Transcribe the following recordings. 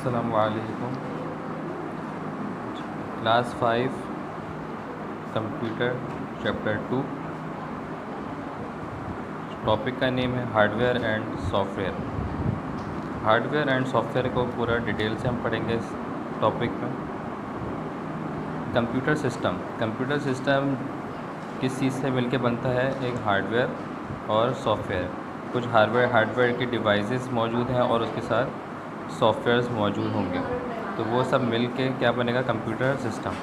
अस्सलामुअलैकुम। Class 5 computer chapter 2। Topic का name है hardware and software. Hardware and software को पूरा डिटेल से हम पढ़ेंगे इस टॉपिक में। कंप्यूटर सिस्टम किस चीज़ से मिलके बनता है? एक हार्डवेयर और सॉफ्टवेयर। कुछ हार्डवेयर के डिवाइसेस मौजूद हैं और उसके साथ सॉफ्टवेयर्स मौजूद होंगे, तो वो सब मिल के क्या बनेगा? Computer system.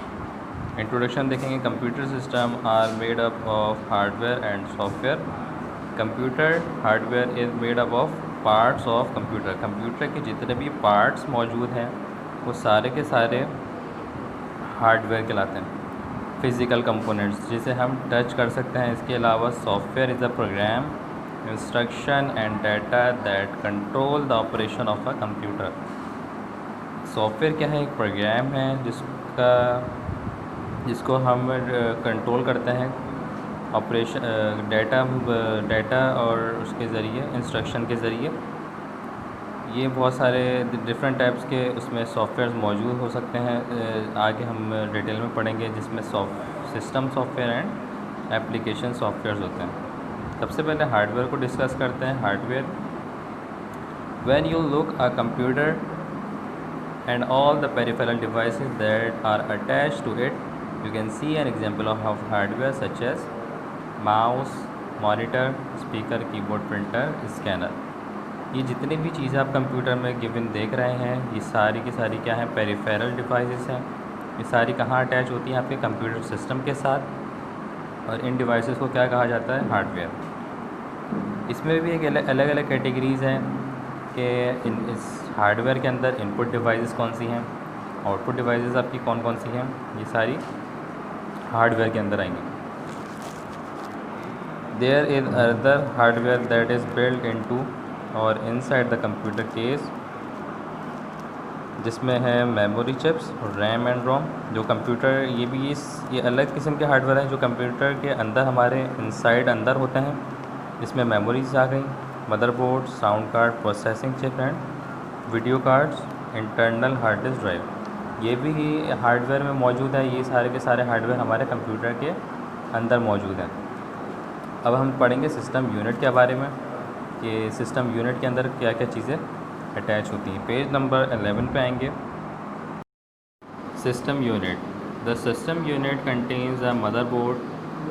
इंट्रोडक्शन देखेंगे। Computer system are made up of hardware and software. Computer hardware is made up of parts of computer. Computer के जितने भी पार्ट्स मौजूद हैं वो सारे के सारे हार्डवेयर कहलाते हैं, फिज़िकल कंपोनेंट्स जिसे हम टच कर सकते हैं। इसके अलावा software is a program, instruction and data that control the operation of a computer. Software क्या है? एक प्रोग्राम है जिसको हम कंट्रोल करते हैं ऑपरेशन डाटा और उसके ज़रिए, इंस्ट्रक्शन के ज़रिए। ये बहुत सारे डिफरेंट टाइप्स के उसमें सॉफ्टवेयर मौजूद हो सकते हैं। आगे हम डिटेल में पढ़ेंगे, जिसमें system software and application software होते हैं। सबसे पहले हार्डवेयर को डिस्कस करते हैं। Hardware, when you look a computer and all the peripheral devices that are attached to it, you can see an example of hardware such as mouse, monitor, speaker, keyboard, printer, scanner। ये जितनी भी चीज़ें आप computer में given देख रहे हैं, ये सारी की सारी क्या है? पेरिफेरल डिवाइसेस हैं। ये सारी कहाँ अटैच होती हैं? आपके कंप्यूटर सिस्टम के साथ। और इन डिवाइसेस को क्या कहा जाता है? हार्डवेयर। इसमें भी एक अलग अलग कैटेगरीज़ हैं कि इस हार्डवेयर के अंदर इनपुट डिवाइसेस कौन सी हैं, आउटपुट डिवाइसेस आपकी कौन कौन सी हैं। ये सारी हार्डवेयर के अंदर आएंगी। There is other hardware that is built into और इनसाइड द कंप्यूटर केस, जिसमें है memory chips, RAM and ROM. जो कंप्यूटर ये अलग किस्म के हार्डवेयर हैं जो कंप्यूटर के अंदर हमारे इनसाइड अंदर होते हैं। इसमें मेमोरीज आ गई, motherboard, sound card, processing chip and video cards, internal hard disk drive. ये भी हार्डवेयर में मौजूद है। ये सारे के सारे हार्डवेयर हमारे कंप्यूटर के अंदर मौजूद हैं। अब हम पढ़ेंगे सिस्टम यूनिट के बारे में कि सिस्टम यूनिट के अंदर क्या क्या चीज़ें अटैच होती हैं। पेज नंबर 11 पे आएंगे। System unit, the system unit contains a motherboard.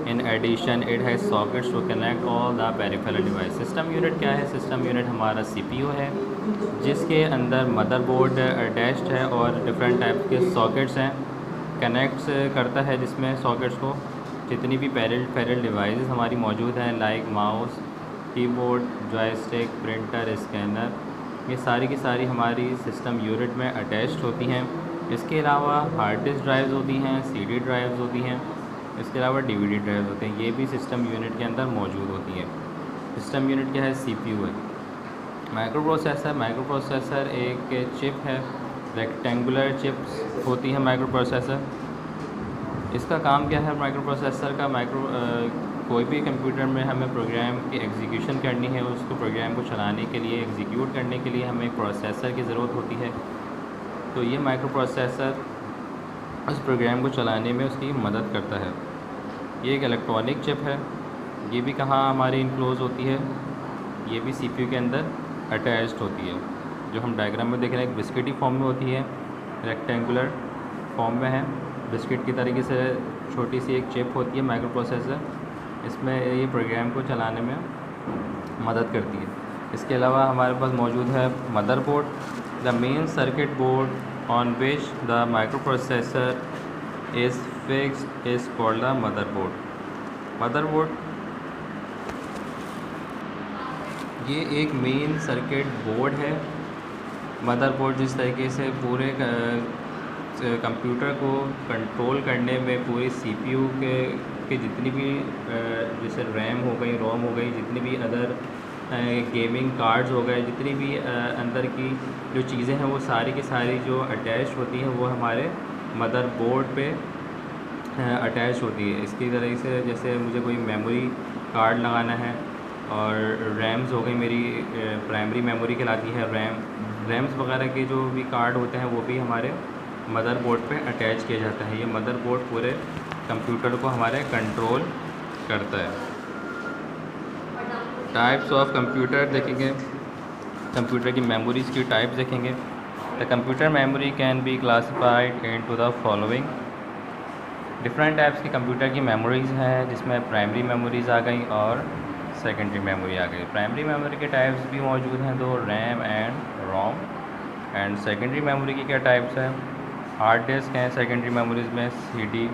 In addition it has sockets to connect all the peripheral device. System unit क्या है? सिस्टम यूनिट हमारा सीपीयू है जिसके अंदर मदरबोर्ड अटैच्ड है और डिफरेंट टाइप के सॉकेट्स हैं, कनेक्ट्स करता है जिसमें सॉकेट्स को जितनी भी पेरिफेरल डिवाइसेस हमारी मौजूद हैं, like mouse, keyboard, joystick, printer, scanner, ये सारी की सारी हमारी सिस्टम यूनिट में अटैच्ड होती हैं। इसके अलावा हार्ड डिस्क ड्राइव्स होती हैं, सीडी ड्राइव्स होती हैं, इसके अलावा डीवीडी ड्राइव्स होते हैं। ये भी सिस्टम यूनिट के अंदर मौजूद होती हैं। सिस्टम यूनिट क्या है? सीपीयू है। माइक्रो प्रोसेसर एक चिप है, रेक्टेंगुलर चिप्स होती है माइक्रो प्रोसेसर। इसका काम क्या है माइक्रो प्रोसेसर का? कोई भी कंप्यूटर में हमें प्रोग्राम की एग्जीक्यूशन करनी है, उसको प्रोग्राम को चलाने के लिए, एग्जीक्यूट करने के लिए हमें प्रोसेसर की ज़रूरत होती है। तो ये माइक्रो प्रोसेसर उस प्रोग्राम को चलाने में उसकी मदद करता है। ये एक इलेक्ट्रॉनिक चिप है। ये भी कहाँ हमारी इनक्लोज होती है? ये भी सीपीयू के अंदर अटैच्ड होती है। जो हम डायग्राम में देख रहे हैं, एक बिस्किटी फॉर्म में होती है, रेक्टेंगुलर फॉर्म में है, बिस्किट की तरीके से छोटी सी एक चिप होती है माइक्रो प्रोसेसर। इसमें ये प्रोग्राम को चलाने में मदद करती है। इसके अलावा हमारे पास मौजूद है motherboard, the main circuit board on which the micro processor is fixed is called the motherboard. ये एक मेन सर्किट बोर्ड है। मदरबोर्ड जिस तरीके से पूरे कंप्यूटर को कंट्रोल करने में पूरी सीपीयू के जितनी भी जैसे रैम हो गई, रोम हो गई, जितनी भी अदर गेमिंग कार्ड्स हो गए, जितनी भी अंदर की जो चीज़ें हैं वो सारी की सारी जो अटैच होती हैं वो हमारे मदरबोर्ड पे अटैच होती है। इसकी तरह से जैसे मुझे कोई मेमोरी कार्ड लगाना है और रैम्स हो गई मेरी प्राइमरी मेमोरी कहलाती है रैम, रैम्स वगैरह के जो भी कार्ड होते हैं वो भी हमारे मदरबोर्ड पे अटैच किया जाता है। ये मदरबोर्ड पूरे कंप्यूटर को हमारे कंट्रोल करता है। टाइप्स ऑफ कंप्यूटर देखेंगे, कंप्यूटर की मेमोरीज़ की टाइप्स देखेंगे। The computer memory can be classified into the following. Different types की कंप्यूटर की मेमोरीज़ हैं, जिसमें प्राइमरी मेमोरीज़ आ गई और सेकेंडरी मेमोरी आ गई। प्राइमरी मेमोरी के टाइप्स भी मौजूद हैं दो, RAM and ROM. And secondary memory की क्या टाइप्स हैं? हार्ड डिस्क हैं सेकेंडरी मेमोरीज़ में, CD,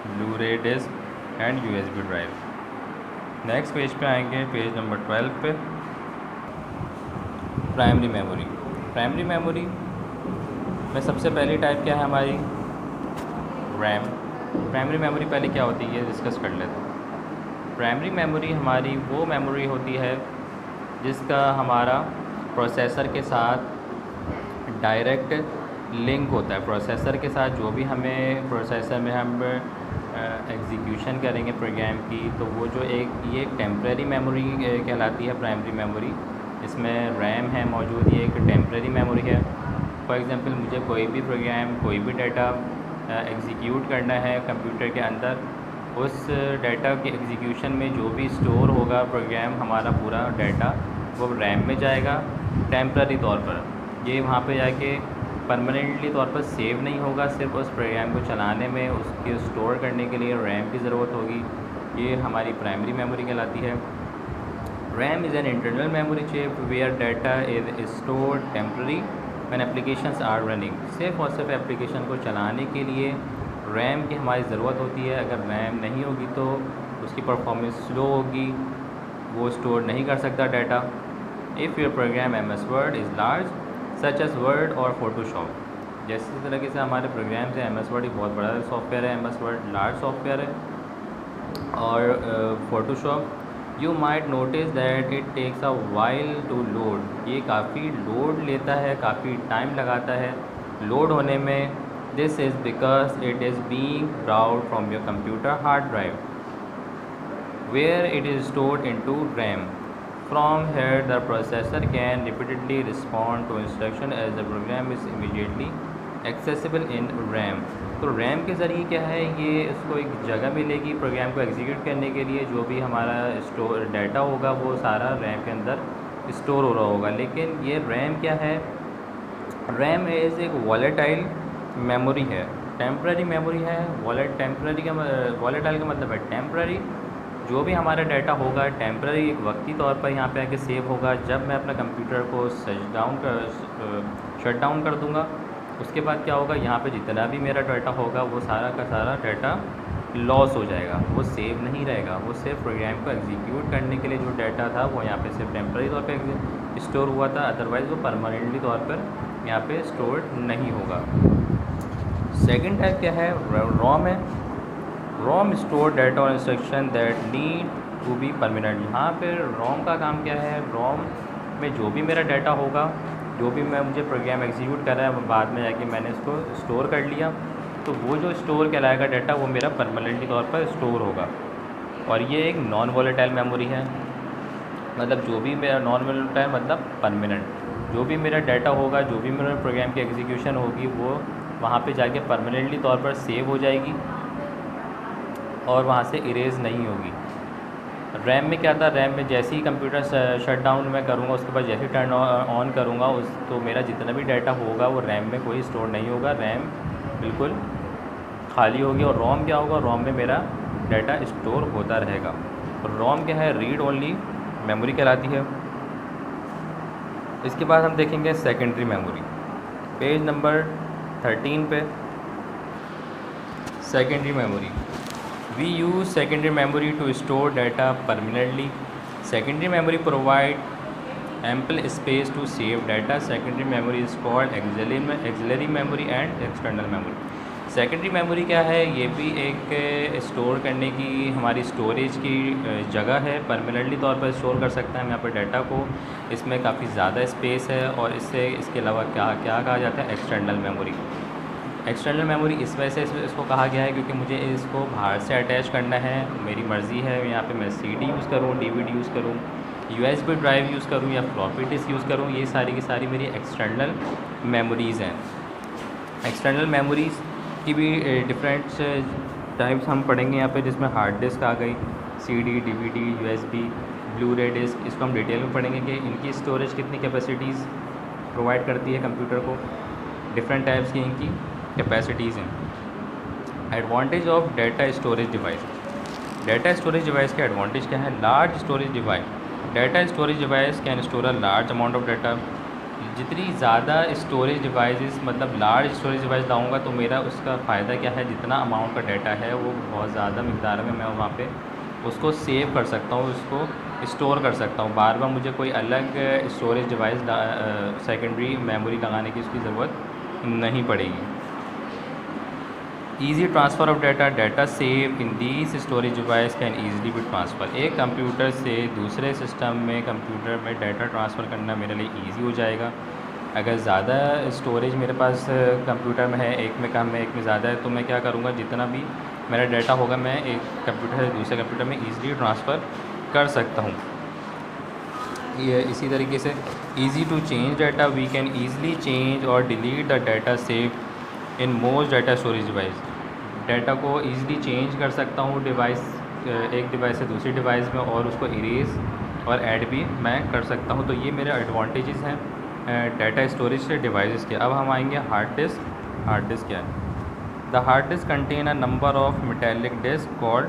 Blu-ray disk and USB drive. Next page पे आएंगे, पेज नंबर 12 पे। Primary memory. प्राइमरी मेमोरी में सबसे पहली टाइप क्या है हमारी? रैम। प्राइमरी मेमोरी पहले क्या होती है डिस्कस कर लेते हैं। प्राइमरी मेमोरी हमारी वो मेमोरी होती है जिसका हमारा प्रोसेसर के साथ डायरेक्ट लिंक होता है। प्रोसेसर के साथ जो भी हमें प्रोसेसर में हम एग्जीक्यूशन करेंगे प्रोग्राम की, तो वो जो ये एक टेम्परेरी मेमोरी कहलाती है प्राइमरी मेमोरी। इसमें रैम है मौजूद, ये एक टेम्परेरी मेमोरी है। फॉर एग्ज़ाम्पल मुझे कोई भी प्रोग्राम, कोई भी डाटा एग्जीक्यूट करना है कंप्यूटर के अंदर, उस डाटा के एग्जीक्यूशन में जो भी स्टोर होगा प्रोग्राम, हमारा पूरा डाटा वो रैम में जाएगा टेम्परेरी तौर पर। ये वहाँ पे जाके परमानेंटली तौर पर सेव नहीं होगा, सिर्फ उस प्रोग्राम को चलाने में उसके स्टोर करने के लिए रैम की ज़रूरत होगी। ये हमारी प्राइमरी मेमोरी कहलाती है। RAM is an internal memory chip where data is stored temporary when applications are running. सिर्फ और सिर्फ एप्लीकेशन को चलाने के लिए रैम की हमारी ज़रूरत होती है। अगर रैम नहीं होगी तो उसकी परफॉर्मेंस स्लो होगी, वो स्टोर नहीं कर सकता data. If your program MS Word is large such as Word और फोटोशॉप, जैसे तरीके से हमारे प्रोग्राम्स हैं। MS वर्ड एक बहुत बड़ा सॉफ्टवेयर है, MS वर्ड लार्ज सॉफ्टवेयर है। और Photoshop, you might notice that it takes a while to load. ये काफ़ी लोड लेता है, काफ़ी टाइम लगाता है लोड होने में। This is because it is being brought from your computer hard drive where it is stored into RAM. From here the processor can repeatedly respond to instruction as the program is immediately accessible in RAM। तो RAM के ज़रिए क्या है, ये इसको एक जगह मिलेगी प्रोग्राम को एग्जीक्यूट करने के लिए। जो भी हमारा स्टोर डाटा होगा वो सारा RAM के अंदर स्टोर हो रहा होगा। लेकिन ये RAM क्या है? RAM इज़ एक वॉलेटाइल मेमोरी है, टेम्पररी मेमोरी है। वॉलेटाइल का मतलब है टेम्पररी। जो भी हमारा डाटा होगा टेम्पररी, एक वक्ती तौर पर यहाँ पे आके सेव होगा। जब मैं अपना कंप्यूटर को शट डाउन कर दूँगा, उसके बाद क्या होगा, यहाँ पे जितना भी मेरा डाटा होगा वो सारा का सारा डाटा लॉस हो जाएगा, वो सेव नहीं रहेगा। वो सिर्फ प्रोग्राम को एग्जीक्यूट करने के लिए जो डाटा था वो यहाँ पे सिर्फ टेम्पररी तौर पे स्टोर हुआ था, अदरवाइज़ वो परमानेंटली तौर पर यहाँ पे स्टोर नहीं होगा। सेकेंड टाइप क्या है? रोम है। रोम स्टोर डाटा और instruction that need to be permanent. यहाँ पर रोम का काम क्या है? रोम में जो भी मेरा डाटा होगा, जो भी मुझे प्रोग्राम एग्जीक्यूट कर रहा है, बाद में जाके मैंने इसको स्टोर कर लिया, तो वो जो स्टोर कहलाएगा डाटा वो मेरा परमानेंटली तौर पर स्टोर होगा। और ये एक नॉन वॉलेटाइल मेमोरी है, मतलब जो भी मेरा नॉन वॉलेटाइल मतलब परमानेंट। जो भी मेरा डाटा होगा, जो भी मेरा प्रोग्राम की एग्जीक्यूशन होगी, वो वहाँ पे जाके परमानेंटली तौर पर सेव हो जाएगी और वहाँ से इरेज़ नहीं होगी। रैम में क्या था? रैम में जैसे ही कंप्यूटर शट डाउन मैं करूँगा, उसके बाद जैसे ही टर्न ऑन करूँगा, तो मेरा जितना भी डाटा होगा वो रैम में कोई स्टोर नहीं होगा, रैम बिल्कुल खाली होगी। और रोम क्या होगा? रोम में मेरा डाटा स्टोर होता रहेगा। रोम क्या है? रीड ओनली मेमोरी कहलाती है। इसके बाद हम देखेंगे सेकेंडरी मेमोरी, पेज नंबर 13 पे। Secondary memory, we use secondary memory to store data permanently. Secondary memory provide ample space to save data. Secondary memory is called auxiliary memory and external memory. Secondary memory क्या है? ये भी एक store करने की हमारी storage की जगह है, परमानेंटली तौर पर स्टोर कर सकते हैं हम यहाँ पर डाटा को। इसमें काफ़ी ज़्यादा स्पेस है। और इसके अलावा क्या क्या कहा जाता है? External memory. एक्सटर्नल मेमोरी इस वजह से इसको कहा गया है क्योंकि मुझे इसको बाहर से अटैच करना है, मेरी मर्ज़ी है यहाँ पे मैं CD यूज़ करूँ, DVD यूज़ करूँ, USB ड्राइव यूज़ करूँ या फ्लॉपी डिस्क यूज़ करूँ, ये सारी की सारी मेरी एक्सटर्नल मेमोरीज़ हैं। एक्सटर्नल मेमोरीज़ की भी डिफरेंट टाइप्स हम पढ़ेंगे यहाँ पे, जिसमें हार्ड डिस्क आ गई, CD, DVD, USB, ब्लू रे डिस्क। इसको हम डिटेल में पढ़ेंगे कि इनकी स्टोरेज कितनी कैपेसिटीज़ प्रोवाइड करती है कंप्यूटर को, डिफरेंट टाइप्स की इनकी कैपेसिटीज़ हैं। Advantage of data storage device. Data storage device का एडवांटेज क्या है? Large storage device. Data storage device can store a large amount of data. जितनी ज़्यादा स्टोरेज डिवाइसेस, मतलब लार्ज स्टोरेज डिवाइस लाऊंगा तो मेरा उसका फ़ायदा क्या है, जितना अमाउंट का डाटा है वो बहुत ज़्यादा मिकदार में मैं वहाँ पे उसको सेव कर सकता हूँ, उसको स्टोर कर सकता हूँ। बार बार मुझे कोई अलग स्टोरेज डिवाइस सेकेंडरी मेमोरी लगाने की उसकी ज़रूरत नहीं पड़ेगी। Easy transfer of data. Data save in these storage device can easily B transfer. एक कंप्यूटर से दूसरे सिस्टम में, कंप्यूटर में डाटा ट्रांसफ़र करना मेरे लिए ईजी हो जाएगा। अगर ज़्यादा स्टोरेज मेरे पास कंप्यूटर में है, एक में कम है, एक में ज़्यादा है, तो मैं क्या करूँगा, जितना भी मेरा डाटा होगा मैं एक कंप्यूटर से दूसरे कंप्यूटर में ईजिली ट्रांसफ़र कर सकता हूँ। ये इसी तरीके से easy to change data. We can easily change और delete the data save in most data storage device. Data को ईज़िली चेंज कर सकता हूँ डिवाइस, एक डिवाइस से दूसरी डिवाइस में, और उसको इरेज और ऐड भी मैं कर सकता हूँ। तो ये मेरे एडवांटेजेस हैं डाटा स्टोरेज से डिवाइसेस के। अब हम आएंगे हार्ड डिस्क। हार्ड डिस्क क्या है? The hard disk contain a number of metallic disk called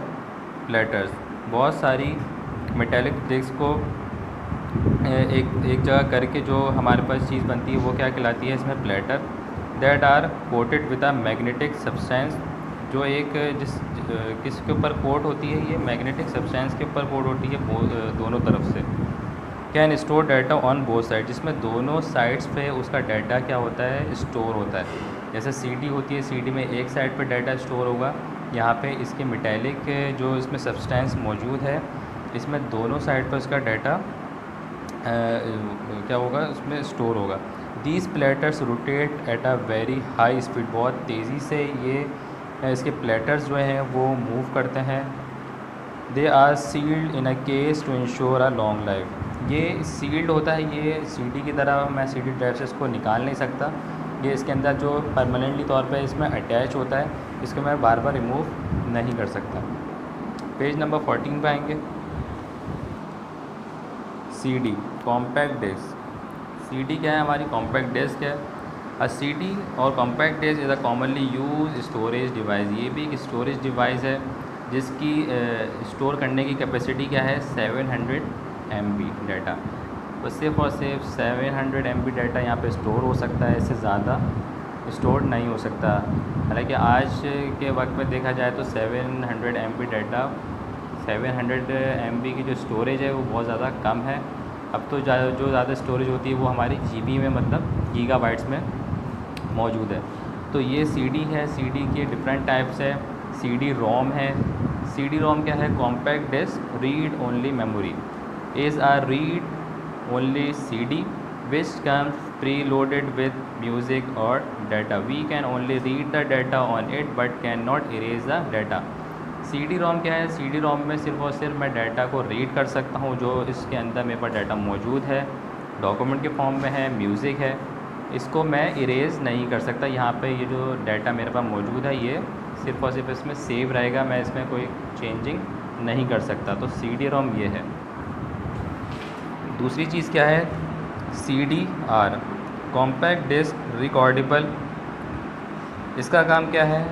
platters. बहुत सारी मेटेलिक डिस्क को एक जगह करके जो हमारे पास चीज़ बनती है वो क्या कहलाती है? इसमें platter. That are coated with a magnetic substance. जो एक किसके ऊपर कोट होती है? ये मैग्नेटिक सब्सटेंस के ऊपर कोट होती है दोनों तरफ से। Can store data on both side, जिसमें दोनों साइड्स पे उसका डाटा क्या होता है? स्टोर होता है। जैसे CD होती है, CD में एक साइड पे डाटा स्टोर होगा, यहाँ पे इसके मेटेलिक जो इसमें सब्सटेंस मौजूद है, इसमें दोनं साइड पर उसका डाटा क्या होगा? उसमें स्टोर होगा। These platters rotate at a very high speed. बहुत तेज़ी से ये इसके प्लेटर्स जो हैं वो मूव करते हैं। They are sealed in a case to ensure a long life. ये सील्ड होता है, ये CD की तरह मैं CD ड्राइव से इसको निकाल नहीं सकता। ये इसके अंदर जो परमानेंटली तौर पे इसमें अटैच होता है, इसको मैं बार बार रिमूव नहीं कर सकता। पेज नंबर 14 पे आएंगे। CD compact disc. CD क्या है? हमारी कॉम्पैक्ट डिस्क है। CD और compact disc is a commonly use storage device. ये भी एक स्टोरेज डिवाइस है जिसकी स्टोर करने की कैपेसिटी क्या है? 700 MB डाटा। तो सिर्फ और सिर्फ 700 MB डाटा यहाँ पे स्टोर हो सकता है, इससे ज़्यादा स्टोर नहीं हो सकता। हालांकि आज के वक्त में देखा जाए तो 700 MB डाटा, 700 MB की जो स्टोरेज है वो बहुत ज़्यादा कम है। अब तो जो ज़्यादा स्टोरेज होती है वो हमारी GB में, मतलब गीगाबाइट्स में मौजूद है। तो ये CD है। CD के डिफरेंट टाइप्स है। CD रोम है। CD रोम क्या है? Compact disk read only memory is a read only CD which comes preloaded with music or data. We can only read the data on it but cannot erase the data. CD ROM क्या है? CD रोम में सिर्फ और सिर्फ मैं data को read कर सकता हूँ, जो इसके अंदर मेरे पास डाटा मौजूद है, डॉक्यूमेंट के फॉर्म में है, म्यूज़िक है, इसको मैं इरेज़ नहीं कर सकता। यहाँ पे ये जो डाटा मेरे पास मौजूद है ये सिर्फ और सिर्फ इसमें सेव रहेगा, मैं इसमें कोई चेंजिंग नहीं कर सकता। तो CD रोम ये है। दूसरी चीज़ क्या है? CDR compact disk recordable. इसका काम क्या है?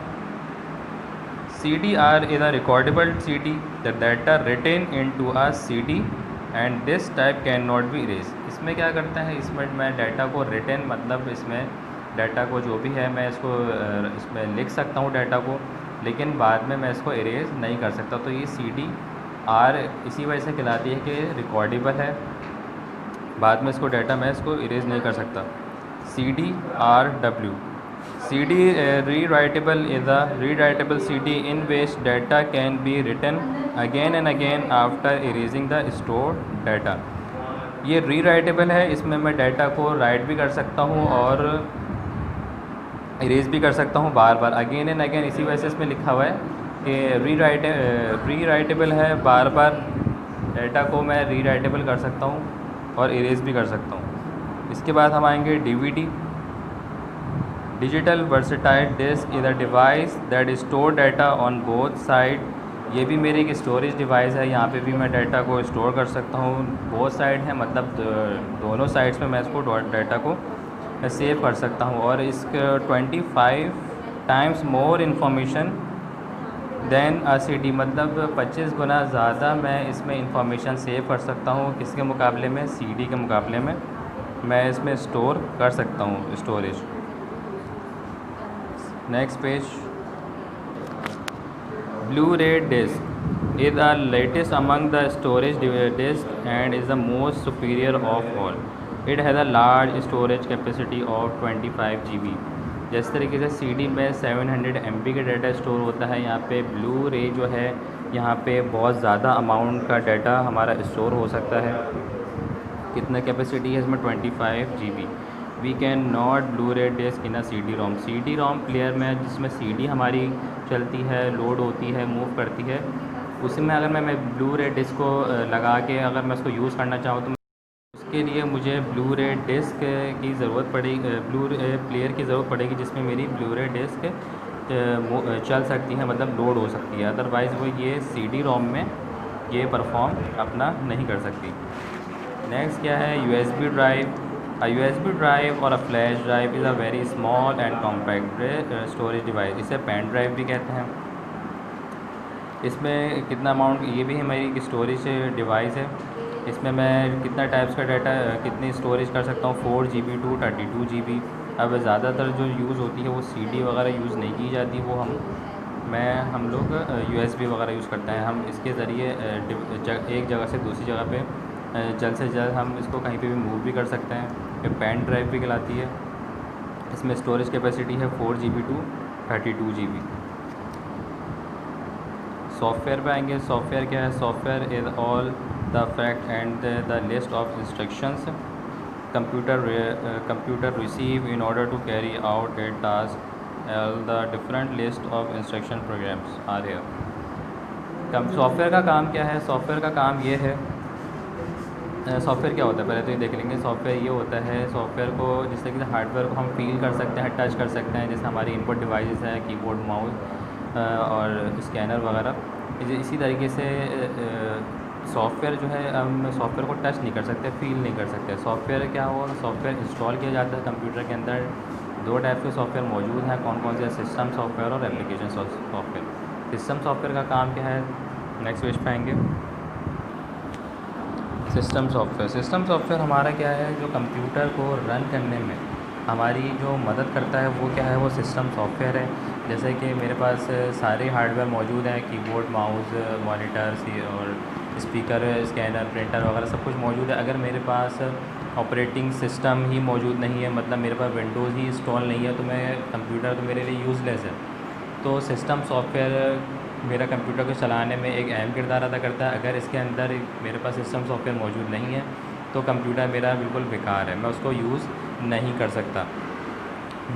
CDR is a recordable CD. The data written into a CD and this type cannot be erased. इसमें क्या करता है? इसमें मैं डाटा को रिटन, मतलब इसमें डाटा को जो भी है मैं इसमें लिख सकता हूँ डाटा को, लेकिन बाद में मैं इसको इरेज नहीं कर सकता। तो ये CDR इसी वजह से कहलाती है कि रिकॉर्डेबल है, बाद में इसको डाटा मैं इसको इरेज नहीं कर सकता। CDRW CD rewritable is a rewritable CD in which data can be written again and again after erasing the stored data. ये rewritable है, इसमें मैं डाटा को राइट भी कर सकता हूँ और इरेज भी कर सकता हूँ बार बार, अगेन एंड अगेन। इसी वजह से इसमें लिखा हुआ है कि रीराइटेबल है, बार बार डाटा को मैं रीराइटेबल कर सकता हूँ और इरेज भी कर सकता हूँ। इसके बाद हम आएंगे DVD। Digital versatile disk is a device that store data on both side. ये भी मेरी एक स्टोरेज डिवाइस है, यहाँ पे भी मैं डाटा को स्टोर कर सकता हूँ। बोथ साइड है मतलब दोनों साइड्स में मैं इसको डाटा को सेव कर सकता हूँ। और इसके 25 times more information than CD, मतलब 25 गुना ज़्यादा मैं इसमें इंफॉर्मेशन सेव कर सकता हूँ। किसके मुकाबले में? CD के मुकाबले में मैं इसमें स्टोर कर सकता हूँ storage. Next page. Blu-ray disc is the latest among the storage disc and is the most superior of all. It has a large storage capacity of 25 GB। जिस तरीके से CD में 700 MB का डाटा स्टोर होता है, यहाँ पे Blu-ray जो है यहाँ पे बहुत ज़्यादा अमाउंट का डाटा हमारा स्टोर हो सकता है। कितना कैपेसिटी है इसमें? 25 GB। We can not Blu-ray disk in a CD-ROM player में, जिसमें CD हमारी चलती है, लोड होती है, मूव करती है, उसमें अगर मैं Blu-ray डिस्क को लगा के अगर मैं उसको यूज़ करना चाहूँ तो उसके लिए मुझे Blu-ray डिस्क की ज़रूरत पड़ेगी, Blu-ray प्लेयर की ज़रूरत पड़ेगी जिसमें मेरी Blu-ray डिस्क चल सकती है, मतलब लोड हो सकती है। अदरवाइज़ वो ये CD-ROM में ये परफॉर्म अपना नहीं कर सकती। नेक्स्ट क्या है? USB drive. A USB drive और a flash drive is a very small and compact storage device। इसे पेन ड्राइव भी कहते हैं। इसमें कितना अमाउंट, ये भी हमारी स्टोरेज डिवाइस है। इसमें मैं कितना टाइप्स का डाटा, कितनी स्टोरेज कर सकता हूँ? 4 GB टू 32 GB। अब ज़्यादातर जो यूज़ होती है वो CD वगैरह यूज़ नहीं की जाती, वो हम लोग USB वगैरह यूज़ करते हैं। हम इसके ज़रिए एक जगह से दूसरी जगह पे जल्द से जल्द हम इसको कहीं पे भी मूव भी कर सकते हैं। ये पेन ड्राइव भी कहलाती है। इसमें स्टोरेज कैपेसिटी है 4 GB टू 32 GB। सॉफ्टवेयर पे आएंगे। सॉफ्टवेयर क्या है? Software is all the fact and the list of instructions computer receive in order to carry out a task all the different list of instruction programs are here. Software का काम क्या है? Software का काम ये है, सॉफ्टवेयर क्या होता है पहले तो ये देख लेंगे। सॉफ्टवेयर ये होता है, सॉफ्टवेयर को जिस तरीके से हार्डवेयर को हम फील कर सकते हैं, टच कर सकते हैं, जैसे हमारी इनपुट डिवाइसेस हैं, कीबोर्ड, माउस और स्कैनर वगैरह। इसी तरीके से सॉफ्टवेयर जो है, हम सॉफ्टवेयर को टच नहीं कर सकते, फील नहीं कर सकते। सॉफ्टवेयर क्या होगा? सॉफ्टवेयर इंस्टॉल किया जाता है कंप्यूटर के अंदर। दो टाइप के सॉफ्टवेयर मौजूद हैं। कौन कौन से? सिस्टम सॉफ्टवेयर और एप्लीकेशन सॉफ्टवेयर। सिस्टम सॉफ्टवेयर का काम क्या है? नेक्स्ट पेज पे आएंगे। सिस्टम सॉफ्टवेयर हमारा क्या है? जो कंप्यूटर को रन करने में हमारी जो मदद करता है वो क्या है? वो सिस्टम सॉफ्टवेयर है। जैसे कि मेरे पास सारे हार्डवेयर मौजूद हैं, कीबोर्ड, माउस, मॉनिटर और स्पीकर, स्कैनर, प्रिंटर वगैरह सब कुछ मौजूद है। अगर मेरे पास ऑपरेटिंग सिस्टम ही मौजूद नहीं है, मतलब मेरे पास विंडोज़ ही इंस्टॉल नहीं है, तो मैं कंप्यूटर तो मेरे लिए यूज़लेस है। तो सिस्टम सॉफ्टवेयर मेरा कंप्यूटर को चलाने में एक अहम किरदार अदा करता है। अगर इसके अंदर मेरे पास सिस्टम सॉफ्टवेयर मौजूद नहीं है तो कंप्यूटर मेरा बिल्कुल बेकार है, मैं उसको यूज़ नहीं कर सकता।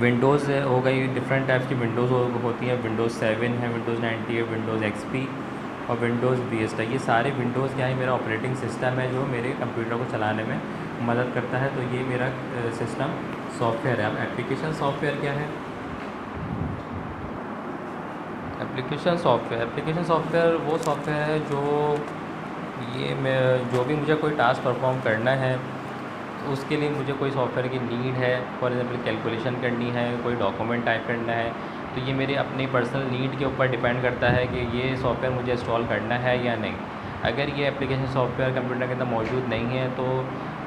विंडोज़ हो गई, डिफरेंट टाइप्स की विंडोज़ होती हैं। विंडोज़ 7 है, विंडोज़ 90 है, विंडोज़ XP और विंडोज़ VST। ये सारे विंडोज़ क्या है? मेरा ऑपरेटिंग सिस्टम है जो मेरे कंप्यूटर को चलाने में मदद करता है। तो ये मेरा सिस्टम सॉफ्टवेयर है। अब एप्लीकेशन सॉफ्टवेयर क्या है? एप्लीकेशन सॉफ्टवेयर वो सॉफ्टवेयर है जो भी मुझे कोई टास्क परफॉर्म करना है तो उसके लिए मुझे कोई सॉफ्टवेयर की नीड है। फॉर एग्जांपल कैलकुलेशन करनी है, कोई डॉक्यूमेंट टाइप करना है, तो ये मेरी अपनी पर्सनल नीड के ऊपर डिपेंड करता है कि ये सॉफ्टवेयर मुझे इंस्टॉल करना है या नहीं। अगर ये एप्लीकेशन सॉफ्टवेयर कंप्यूटर के अंदर मौजूद नहीं है तो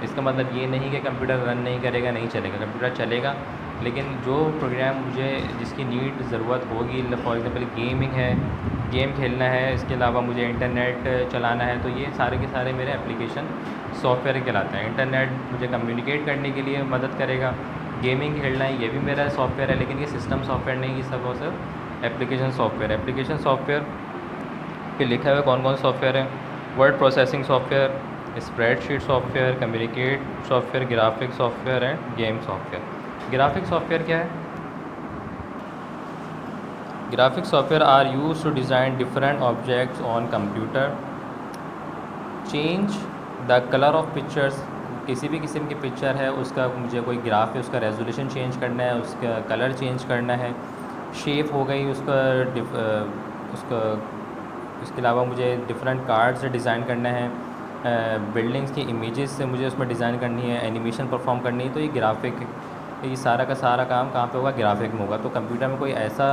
इसका मतलब ये नहीं कि कंप्यूटर रन नहीं करेगा, नहीं चलेगा, कंप्यूटर चलेगा। लेकिन जो प्रोग्राम मुझे जिसकी नीड ज़रूरत होगी, फॉर एग्ज़ाम्पल गेमिंग है, गेम खेलना है, इसके अलावा मुझे इंटरनेट चलाना है, तो ये सारे के सारे मेरे एप्लीकेशन सॉफ्टवेयर कहलाते हैं। इंटरनेट मुझे कम्युनिकेट करने के लिए मदद करेगा। गेमिंग खेलना है, ये भी मेरा सॉफ्टवेयर है, लेकिन ये सिस्टम सॉफ्टवेयर नहीं, ये सब और सिर्फ एप्लीकेशन सॉफ्टवेयर। एप्लीकेशन सॉफ्टवेयर पे लिखा हुआ कौन कौन सॉफ्टवेयर है? Word processing software, spreadsheet software, communicate software, graphic software and game software. Graphic software क्या है? Graphic software are used to design different objects on computer. Change the colour of pictures, किसी भी किस्म की पिक्चर है उसका मुझे कोई ग्राफ है उसका रेजोल्यूशन चेंज करना है, उसका कलर चेंज करना है। शेप हो गई उसका उसका इसके अलावा मुझे डिफरेंट कार्ड से डिज़ाइन करना है, बिल्डिंग्स की इमेजेस से मुझे उसमें डिज़ाइन करनी है, एनिमेशन परफॉर्म करनी है। तो ये ग्राफिक, ये सारा का सारा काम कहाँ पे होगा, ग्राफिक में होगा। तो कंप्यूटर में कोई ऐसा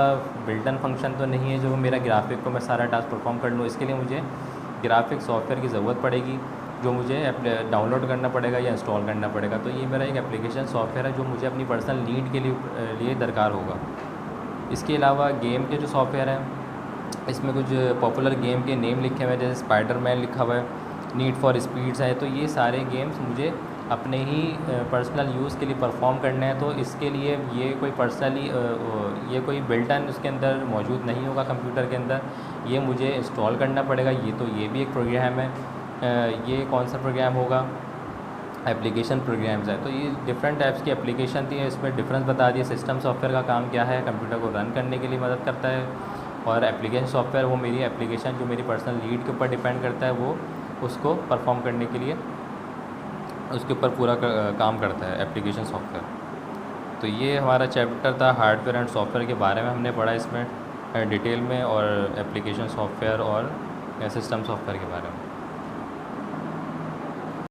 बिल्ट इन फंक्शन तो नहीं है जो मेरा ग्राफिक को मैं सारा टास्क परफॉर्म कर लूँ। इसके लिए मुझे ग्राफिक सॉफ्टवेयर की ज़रूरत पड़ेगी जो मुझे डाउनलोड करना पड़ेगा या इंस्टॉल करना पड़ेगा। तो ये मेरा एक एप्लीकेशन सॉफ्टवेयर है जो मुझे अपनी पर्सनल नीड के लिए दरकार होगा। इसके अलावा गेम के जो सॉफ्टवेयर हैं इसमें कुछ पॉपुलर गेम के नेम लिखे हुए हैं, जैसे स्पाइडरमैन लिखा हुआ है, नीड फॉर स्पीड्स है। तो ये सारे गेम्स मुझे अपने ही पर्सनल यूज़ के लिए परफॉर्म करना है। तो इसके लिए ये कोई पर्सनली ये कोई बिल्ट इन उसके अंदर मौजूद नहीं होगा कंप्यूटर के अंदर, ये मुझे इंस्टॉल करना पड़ेगा। ये भी एक प्रोग्राम है। ये कौन सा प्रोग्राम होगा, एप्लीकेशन प्रोग्राम्स है। तो ये डिफरेंट टाइप्स की एप्लीकेशन थी, इसमें डिफरेंस बता दिए। सिस्टम सॉफ्टवेयर का काम क्या है, कंप्यूटर को रन करने के लिए मदद करता है, और एप्लीकेशन सॉफ्टवेयर वो मेरी एप्लीकेशन जो मेरी पर्सनल नीड के ऊपर डिपेंड करता है, वो उसको परफॉर्म करने के लिए उसके ऊपर पूरा काम करता है एप्लीकेशन सॉफ्टवेयर। तो ये हमारा चैप्टर था हार्डवेयर एंड सॉफ्टवेयर के बारे में, हमने पढ़ा इसमें डिटेल में, और एप्लीकेशन सॉफ्टवेयर और सिस्टम सॉफ्टवेयर के बारे में।